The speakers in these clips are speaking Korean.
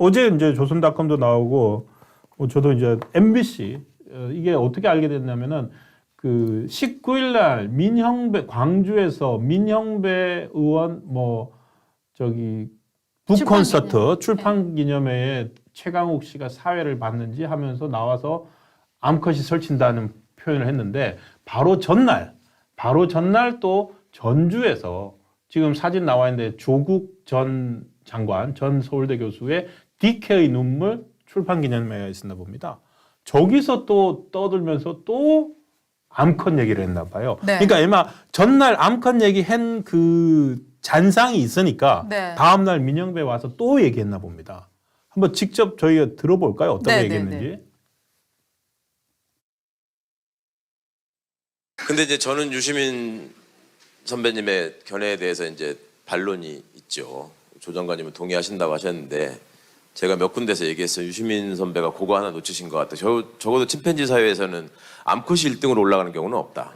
어제 이제 조선닷컴도 나오고 저도 이제 MBC 이게 어떻게 알게 됐냐면은 그 19일 날 민형배 광주에서 민형배 의원 뭐 저기 북콘서트 출판 기념회에 최강욱 씨가 사회를 받는지 하면서 나와서 암컷이 설친다는 표현을 했는데 바로 전날 또 전주에서 지금 사진 나와 있는데 조국 전 장관 전 서울대 교수의 DK의 눈물 출판 기념회가 있었나 봅니다. 저기서 또 떠들면서 또 암컷 얘기를 했나 봐요. 네. 그러니까 아마 전날 암컷 얘기한 그 잔상이 있으니까 네. 다음날 민영배 와서 또 얘기했나 봅니다. 한번 직접 저희가 들어볼까요? 어떤 네, 얘기했는지. 네, 네. 근데 이제 저는 유시민 선배님의 견해에 대해서 이제 반론이 있죠. 조 장관님은 동의하신다고 하셨는데 제가 몇 군데서 얘기했어요. 유시민 선배가 그거 하나 놓치신 것 같다. 적어도 침팬지 사회에서는 암컷이 1등으로 올라가는 경우는 없다.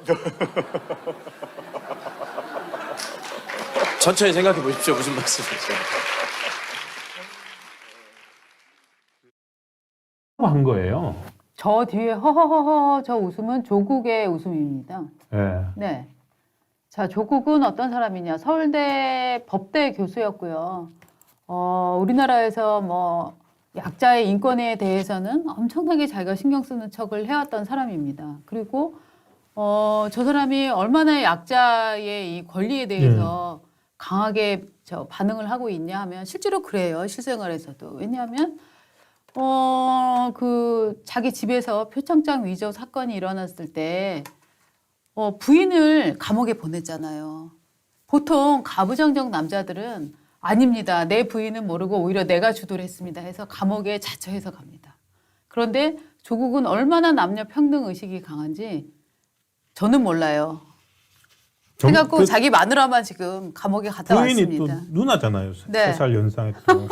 천천히 생각해 보십시오. 무슨 말씀이죠? 한 거예요. 저 뒤에 허허허허 저 웃음은 조국의 웃음입니다. 네. 네. 자, 조국은 어떤 사람이냐? 서울대 법대 교수였고요. 우리나라에서 뭐 약자의 인권에 대해서는 엄청나게 자기가 신경 쓰는 척을 해왔던 사람입니다. 그리고 저 사람이 얼마나 약자의 이 권리에 대해서 강하게 반응을 하고 있냐 하면 실제로 그래요. 실생활에서도. 왜냐하면 그 자기 집에서 표창장 위조 사건이 일어났을 때 부인을 감옥에 보냈잖아요. 보통 가부장적 남자들은 아닙니다. 내 부인은 모르고 오히려 내가 주도를 했습니다 해서 감옥에 자처해서 갑니다. 그런데 조국은 얼마나 남녀 평등 의식이 강한지 저는 몰라요. 그래갖고 자기 마누라만 지금 감옥에 갔다 부인이 왔습니다. 또 누나잖아요. 네. 3살 연상에 또.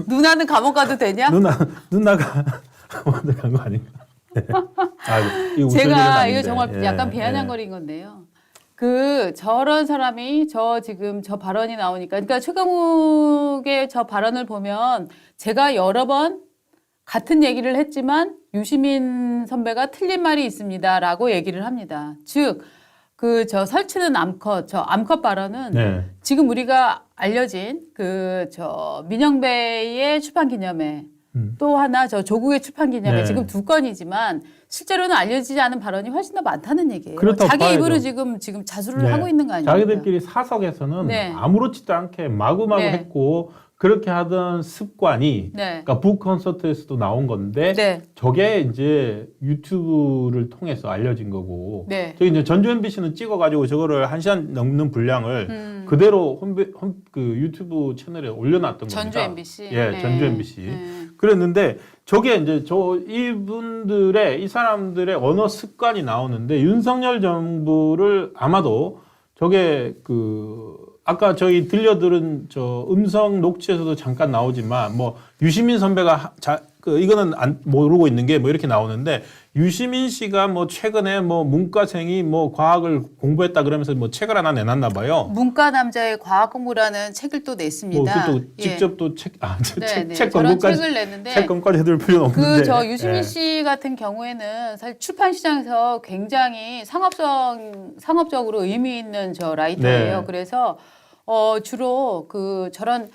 누나는 감옥 가도 되냐? 누나가 먼저 간 거 아닌가? 네. 이거 웃을 일은 제가 아닌데. 이거 정말 약간 비아냥거린 건데요. 저런 사람이 지금 저 발언이 나오니까, 그러니까 최강욱의 저 발언을 보면 제가 여러 번 같은 얘기를 했지만 유시민 선배가 틀린 말이 있습니다라고 얘기를 합니다. 즉, 설치는 암컷, 저 암컷 발언은 네. 지금 우리가 알려진 민영배의 출판 기념회 또 하나 조국의 출판 기념회 네. 지금 2건이지만 실제로는 알려지지 않은 발언이 훨씬 더 많다는 얘기예요. 그렇다고 자기 봐야죠. 입으로 지금 자수를 네. 하고 있는 거 아닙니까? 자기들끼리 사석에서는 네. 아무렇지도 않게 마구마구 네. 했고 그렇게 하던 습관이 네. 그러니까 북콘서트에서도 나온 건데 네. 저게 이제 유튜브를 통해서 알려진 거고 네. 저기 이제 전주 MBC는 찍어가지고 저거를 1시간 넘는 분량을 그대로 유튜브 채널에 올려놨던 전주 겁니다. MBC. 예, 네. 전주 MBC. 네. 그랬는데 저게 이제 이 사람들의 언어 습관이 나오는데 윤석열 정부를 아마도 저게 아까 저희 들려들은 음성 녹취에서도 잠깐 나오지만 뭐 유시민 선배가 이거는 모르고 있는 게 뭐 이렇게 나오는데 유시민 씨가 뭐 최근에 뭐 문과생이 뭐 과학을 공부했다 그러면서 뭐 책을 하나 내놨나 봐요. 문과 남자의 과학 공부라는 책을 또 냈습니다. 또 직접 또 책 책 광고까지 책을 냈는데 책 광고까지 해둘 필요는 없는데 유시민 예. 씨 같은 경우에는 사실 출판 시장에서 굉장히 상업적으로 의미 있는 라이터예요. 네. 그래서 주로 저런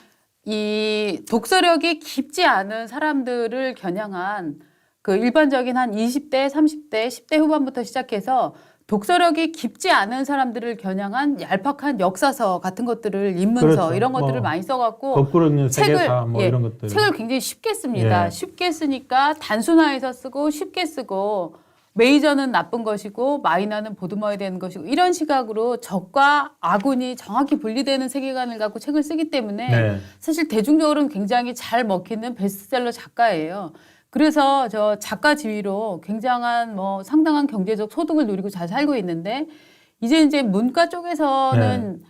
이 독서력이 깊지 않은 사람들을 겨냥한 일반적인 한 20대, 30대, 10대 후반부터 시작해서 독서력이 깊지 않은 사람들을 겨냥한 얄팍한 역사서 같은 것들을 입문서 그렇죠. 이런 것들을 뭐 많이 써갖고 거꾸로 있는 세계사 뭐 이런 것들 책을 굉장히 쉽게 씁니다. 예. 쉽게 쓰니까 단순화해서 쓰고 쉽게 쓰고 메이저는 나쁜 것이고 마이너는 보듬어야 되는 것이고 이런 시각으로 적과 아군이 정확히 분리되는 세계관을 갖고 책을 쓰기 때문에 네. 사실 대중적으로는 굉장히 잘 먹히는 베스트셀러 작가예요. 그래서 작가 지위로 굉장한 상당한 경제적 소득을 누리고 잘 살고 있는데 이제 문과 쪽에서는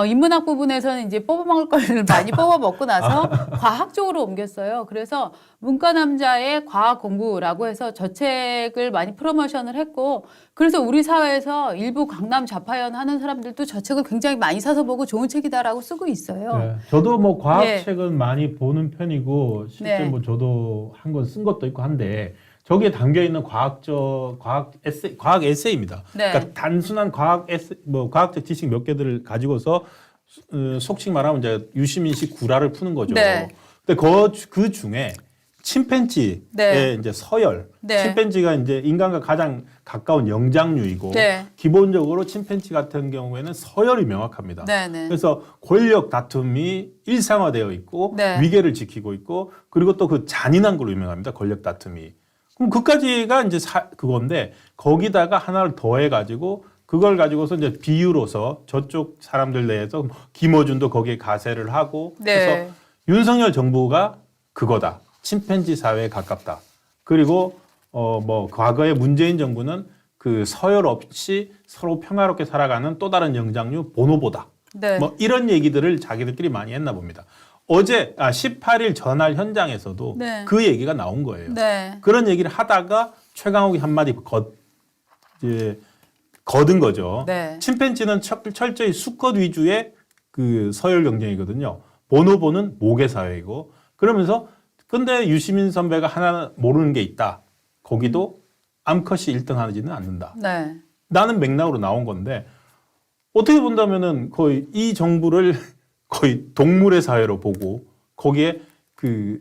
인문학 부분에서는 이제 뽑아먹을 걸 많이 뽑아먹고 나서 과학 쪽으로 옮겼어요. 그래서 문과 남자의 과학 공부라고 해서 저 책을 많이 프로모션을 했고, 그래서 우리 사회에서 일부 강남 좌파연 하는 사람들도 저 책을 굉장히 많이 사서 보고 좋은 책이다라고 쓰고 있어요. 네. 저도 뭐 과학 네. 책은 많이 보는 편이고 실제 네. 뭐 저도 한 권 쓴 것도 있고 한데 저기에 담겨 있는 과학 에세이입니다. 네. 그러니까 단순한 과학적 지식 몇 개들을 가지고서 속칭 말하면 이제 유시민식 구라를 푸는 거죠. 네. 근데 그 중에 침팬지의 네. 이제 서열, 네. 침팬지가 이제 인간과 가장 가까운 영장류이고 네. 기본적으로 침팬지 같은 경우에는 서열이 명확합니다. 네, 네. 그래서 권력 다툼이 일상화되어 있고 네. 위계를 지키고 있고 그리고 또 그 잔인한 걸로 유명합니다. 권력 다툼이. 그럼 그까지가 이제 그건데 거기다가 하나를 더해 가지고 그걸 가지고서 이제 비유로서 저쪽 사람들 내에서 김어준도 거기에 가세를 하고 네. 그래서 윤석열 정부가 그거다. 침팬지 사회에 가깝다. 그리고 뭐 과거의 문재인 정부는 그 서열 없이 서로 평화롭게 살아가는 또 다른 영장류 보노보다. 네. 뭐 이런 얘기들을 자기들끼리 많이 했나 봅니다. 어제 18일 전날 현장에서도 네. 그 얘기가 나온 거예요. 네. 그런 얘기를 하다가 최강욱이 한마디 거둔 거죠. 네. 침팬지는 철저히 수컷 위주의 그 서열 경쟁이거든요. 보노보는 모계 사회이고 그러면서 근데 유시민 선배가 하나 모르는 게 있다. 거기도 암컷이 1등 하지는 않는다. 네. 나는 맥락으로 나온 건데 어떻게 본다면은 거의 이 정부를 거의 동물의 사회로 보고 거기에 그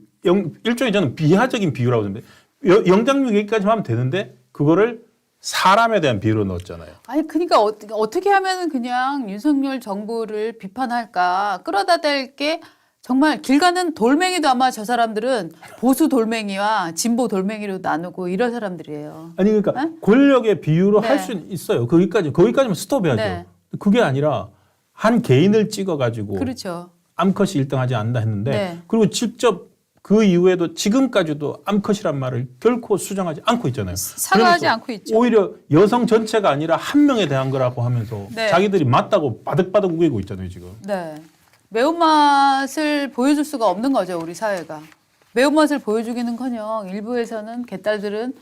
일종의 저는 비하적인 비유라고 생각해요. 영장류 얘기까지 하면 되는데 그거를 사람에 대한 비유로 넣었잖아요. 아니 그러니까 어떻게 하면은 그냥 윤석열 정부를 비판할까 끌어다 댈 게 정말 길 가는 돌멩이도 아마 저 사람들은 보수 돌멩이와 진보 돌멩이로 나누고 이런 사람들이에요. 아니 그러니까 네? 권력의 비유로 네. 할 수는 있어요. 거기까지만 스톱해야죠. 네. 그게 아니라 한 개인을 찍어가지고 그렇죠. 암컷이 1등하지 않는다 했는데 네. 그리고 직접 그 이후에도 지금까지도 암컷이란 말을 결코 수정하지 않고 있잖아요. 사과하지 그러면서 않고 있죠. 오히려 여성 전체가 아니라 한 명에 대한 거라고 하면서 네. 자기들이 맞다고 바득바득 우기고 있잖아요 지금. 네. 매운맛을 보여줄 수가 없는 거죠, 우리 사회가. 매운맛을 보여주기는커녕 일부에서는 개딸들은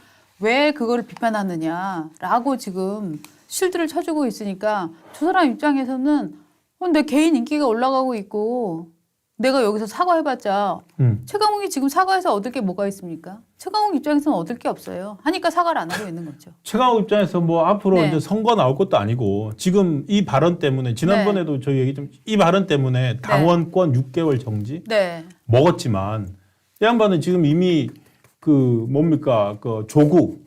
왜 그거를 비판하느냐라고 지금 실드를 쳐주고 있으니까 저 사람 입장에서는 내 개인 인기가 올라가고 있고 내가 여기서 사과해봤자 최강욱이 지금 사과해서 얻을 게 뭐가 있습니까? 최강욱 입장에서는 얻을 게 없어요. 하니까 사과를 안 하고 있는 거죠. 최강욱 입장에서 뭐 앞으로 네. 이제 선거 나올 것도 아니고 지금 이 발언 때문에 지난번에도 저희 얘기 좀 이 발언 때문에 당원권 6개월 정지 네. 먹었지만 이 양반은 지금 이미 그 뭡니까 그 조국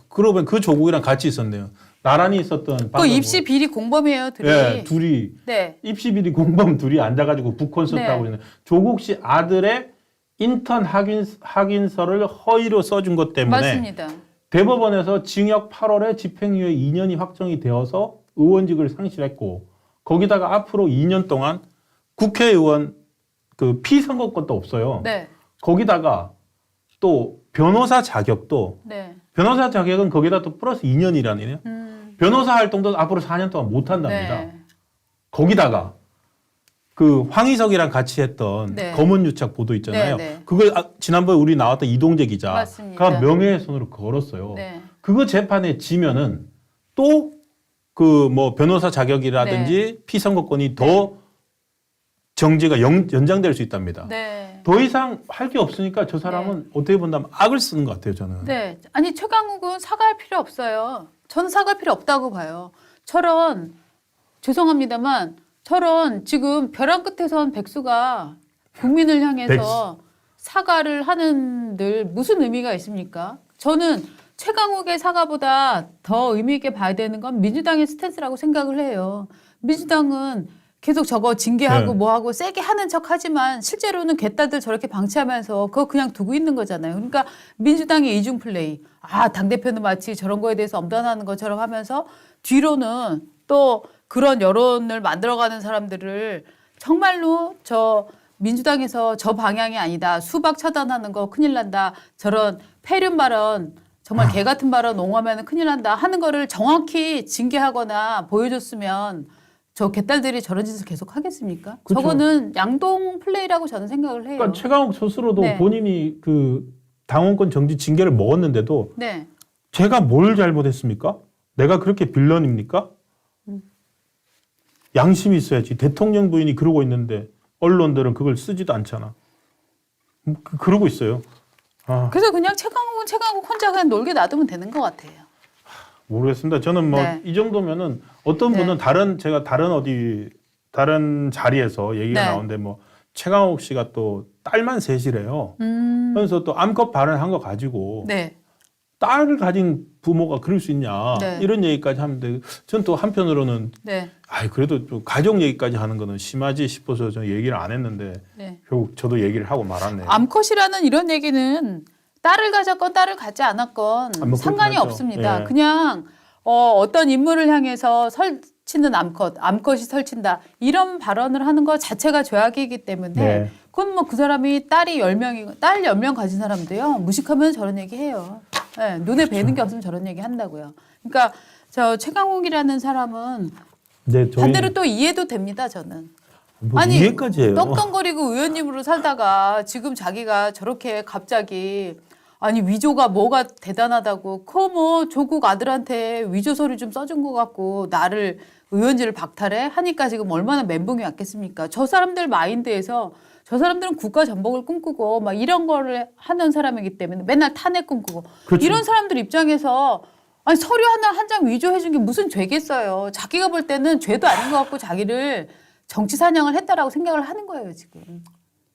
그러고 보면 그 조국이랑 같이 있었네요. 나란히 있었던 그 입시 비리 공범이에요, 둘이. 예, 둘이 네. 입시 비리 공범 둘이 앉아가지고 북콘서트 네. 하고 있는 조국 씨 아들의 인턴 확인서를 허위로 써준 것 때문에 맞습니다. 대법원에서 징역 8월에 집행유예 2년이 확정이 되어서 의원직을 상실했고 거기다가 앞으로 2년 동안 국회의원 그 피선거권도 없어요. 네. 거기다가 또 변호사 자격도 네. 변호사 자격은 거기다 또 플러스 2년이라네요. 변호사 활동도 앞으로 4년 동안 못 한답니다. 네. 거기다가 그 황희석이랑 같이 했던 네. 검은유착 보도 있잖아요. 네, 네. 그걸 지난번에 우리 나왔던 이동재 기자가 맞습니다. 명예훼손으로 걸었어요. 네. 그거 재판에 지면은 또 그 뭐 변호사 자격이라든지 피선거권이 더 정지가 연장될 수 있답니다. 네. 더 이상 할 게 없으니까 저 사람은 어떻게 본다면 악을 쓰는 것 같아요, 저는. 네. 아니, 최강욱은 사과할 필요 없어요. 저는 사과할 필요 없다고 봐요. 죄송합니다만, 지금 벼랑 끝에 선 백수가 국민을 향해서 사과를 하는 늘 무슨 의미가 있습니까? 저는 최강욱의 사과보다 더 의미 있게 봐야 되는 건 민주당의 스탠스라고 생각을 해요. 민주당은 계속 저거 징계하고 네. 뭐하고 세게 하는 척 하지만 실제로는 개딸들 저렇게 방치하면서 그거 그냥 두고 있는 거잖아요. 그러니까 민주당의 이중 플레이. 당대표는 마치 저런 거에 대해서 엄단하는 것처럼 하면서 뒤로는 또 그런 여론을 만들어가는 사람들을 정말로 저 민주당에서 저 방향이 아니다. 수박 차단하는 거 큰일 난다. 저런 폐륜 발언 정말 개 같은 발언 옹호하면 큰일 난다 하는 거를 정확히 징계하거나 보여줬으면 저 개딸들이 저런 짓을 계속 하겠습니까? 그쵸. 저거는 양동 플레이라고 저는 생각을 해요. 그러니까 최강욱 스스로도 네. 본인이 그 당원권 정지 징계를 먹었는데도 네. 제가 뭘 잘못했습니까? 내가 그렇게 빌런입니까? 양심이 있어야지. 대통령 부인이 그러고 있는데 언론들은 그걸 쓰지도 않잖아. 그러고 있어요. 아, 그래서 그냥 최강욱은 최강욱 혼자 그냥 놀게 놔두면 되는 것 같아요. 모르겠습니다. 저는 뭐 네. 이 정도면은 어떤 네. 분은 제가 다른 자리에서 얘기가 네. 나오는데 뭐 최강욱 씨가 또 딸만 셋이래요. 그래서 또 암컷 발언한 거 가지고 네. 딸을 가진 부모가 그럴 수 있냐 네. 이런 얘기까지 하는데 전 또 한편으로는 네. 그래도 좀 가족 얘기까지 하는 거는 심하지 싶어서 저는 얘기를 안 했는데 네. 결국 저도 얘기를 하고 말았네요. 암컷이라는 이런 얘기는 딸을 가졌건 딸을 갖지 않았건 뭐 상관이 그렇긴 하죠. 없습니다. 예. 그냥 어떤 인물을 향해서 설치는 암컷이 설친다 이런 발언을 하는 것 자체가 죄악이기 때문에 네. 그건 뭐 그 사람이 딸 10명 가진 사람도요 무식하면 저런 얘기 해요. 네, 눈에 뵈는 게 없으면 저런 얘기 한다고요. 그러니까 저 최강욱이라는 사람은 네, 반대로 또 이해도 됩니다. 저는. 뭐 아니, 이해까지 해요. 떵떵거리고 의원님으로 살다가 지금 자기가 저렇게 갑자기 아니 위조가 뭐가 대단하다고 뭐 조국 아들한테 위조 서류 좀 써준 것 같고 나를 의원직을 박탈해 하니까 지금 얼마나 멘붕이 왔겠습니까? 저 사람들 마인드에서 저 사람들은 국가 전복을 꿈꾸고 막 이런 거를 하는 사람이기 때문에 맨날 탄핵 꿈꾸고 그렇죠. 이런 사람들 입장에서 아니 서류 하나 한 장 위조해 준 게 무슨 죄겠어요. 자기가 볼 때는 죄도 아닌 것 같고 자기를 정치 사냥을 했다라고 생각을 하는 거예요 지금.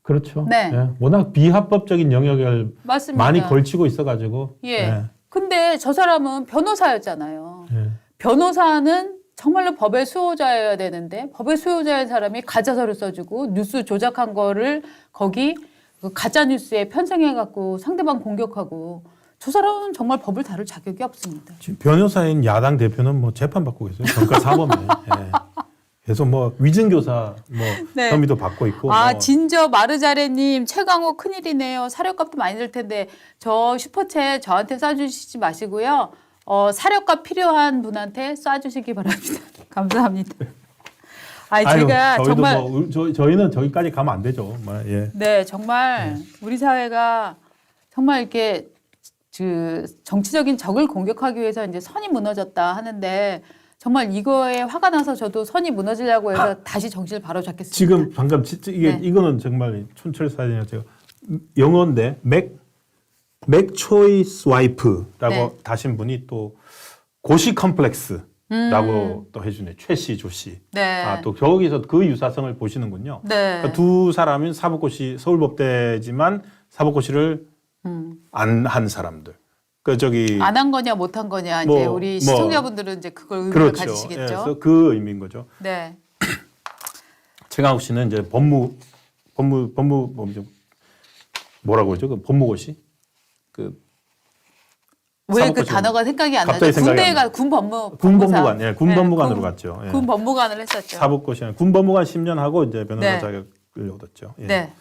그렇죠. 네. 예. 워낙 비합법적인 영역을 맞습니다. 많이 걸치고 있어가지고. 예. 근데 저 사람은 변호사였잖아요. 예. 변호사는 정말로 법의 수호자여야 되는데 법의 수호자인 사람이 가짜 서류 써주고 뉴스 조작한 거를 거기 그 가짜 뉴스에 편성해갖고 상대방 공격하고 저 사람은 정말 법을 다룰 자격이 없습니다. 지금 변호사인 야당 대표는 뭐 재판 받고 계세요. 정가 사범에. 예. 그래서 뭐 위증교사 뭐 네. 혐의도 받고 있고. 아 뭐. 진저 마르자레님 최강욱 큰일이네요. 사료값도 많이 들 텐데 저 슈퍼챗 저한테 쏴주시지 마시고요. 사료값 필요한 분한테 쏴주시기 바랍니다. 감사합니다. 아니 제가 저희도 정말 뭐, 저희는 저기까지 가면 안 되죠. 뭐, 예. 네 정말 우리 사회가 정말 이렇게 그 정치적인 적을 공격하기 위해서 이제 선이 무너졌다 하는데 정말 이거에 화가 나서 저도 선이 무너지려고 해서 다시 정신을 바로 잡겠습니다. 지금 방금 진짜 네. 이거는 정말 촌철살인이에요. 제가 영어인데 맥 초이스 와이프라고 네. 다신 분이 또 고시 컴플렉스라고 또 해주네. 최씨 조씨. 네. 또 거기서 그 유사성을 보시는군요. 네. 그러니까 두 사람은 사법고시 서울법대지만 사법고시를 안 한 사람들. 그 저기 안 한 거냐 못 한 거냐 뭐, 이제 우리 뭐, 시청자분들은 이제 그걸 의미를 그렇죠. 가지시겠죠. 예, 그래서 그 의미인 거죠. 네. 최강욱 씨는 이제 법무 뭐라고 그러죠? 그 법무고시 그 왜 그 사법고시. 단어가 생각이 안 나죠? 갑자기 생각이 군대에 안 가 군법무관. 군법무관, 예, 군법무관으로 군- 갔죠. 예. 군법무관을 했었죠. 사법고시 군법무관 10년 하고 이제 변호사 네. 자격을 얻었죠. 예. 네.